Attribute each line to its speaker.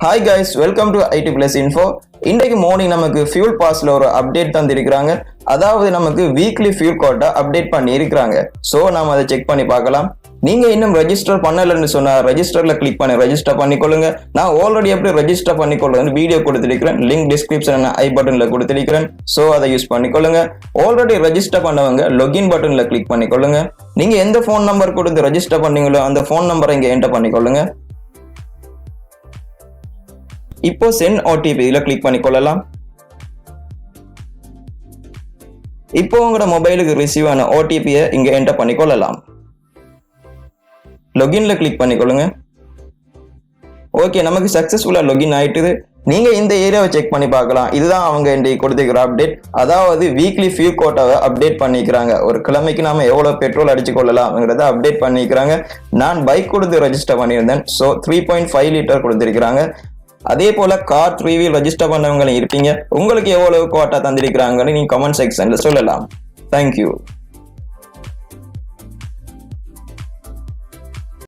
Speaker 1: Hi guys, welcome to IT plus info. இன்றைக்கு morning நமக்கு fuel பாஸ்ல ஒரு அப்டேட் தந்திருக்கிறாங்க. அதாவது நமக்கு வீக்லி ஃபியூல் கோட்டா அப்டேட் பண்ணி இருக்கிறாங்க. ஸோ நாம அதை செக் பண்ணி பார்க்கலாம். நீங்க இன்னும் ரெஜிஸ்டர் பண்ணலன்னு சொன்னா ரெஜிஸ்டர்ல கிளிக் பண்ணி ரெஜிஸ்டர் பண்ணிக்கொள்ளுங்க. நான் ஆல்ரெடி எப்படி ரெஜிஸ்டர் பண்ணிக்கொள்ளுங்க வீடியோ கொடுத்திருக்கிறேன். லிங்க் டிஸ்கிரிப்ஷன் ஐ பட்டன்ல கொடுத்திருக்கிறேன். ஸோ அதை யூஸ் பண்ணிக்கொள்ளுங்க. ஆல்ரெடி ரெஜிஸ்டர் பண்ணவங்க லொகின் பட்டன்ல கிளிக் பண்ணிக்கொள்ளுங்க. நீங்க எந்த போன் நம்பர் கொடுத்து ரெஜிஸ்டர் பண்ணீங்களோ அந்த போன் நம்பரை இங்க என்டர் பண்ணிக்கொள்ளுங்க. இப்போ சென்ட் ஓடிபி இதுல கிளிக் பண்ணிக்கொள்ளலாம். இப்போ உங்களோட மொபைலுக்கு ரிசீவ் ஆன ஓடிபியை இங்க என்டர் பண்ணிக்கொள்ளலாம். லொகின்ல கிளிக் பண்ணிக்கொள்ளுங்க. ஓகே, நமக்கு சக்சஸ்ஃபுல்லா லொகின் ஆயிட்டுது. நீங்க இந்த ஏரியாவை செக் பண்ணி பார்க்கலாம். இதுதான் அவங்க இன்றைக்கு கொடுத்திருக்கிற அப்டேட். அதாவது வீக்லி ஃபியூல் கோட்டாவை அப்டேட் பண்ணிக்கிறாங்க. ஒரு கிழமைக்கு நாம எவ்வளவு பெட்ரோல் அடிச்சு கொள்ளலாம்ங்கிறத அப்டேட் பண்ணிக்கிறாங்க. நான் பைக் கொடுத்து ரெஜிஸ்டர் பண்ணியிருந்தேன். ஸோ 3.5 லிட்டர் கொடுத்திருக்கிறாங்க. அதே போல கார் 3 வீல் ரெஜிஸ்டர் பண்ணவங்களும் இருப்பீங்க. உங்களுக்கு எவ்வளவு கோட்டா தந்திருக்கிறாங்கன்னு நீங்க கமெண்ட் செக்ஷன்ல சொல்லலாம். தேங்க்யூ.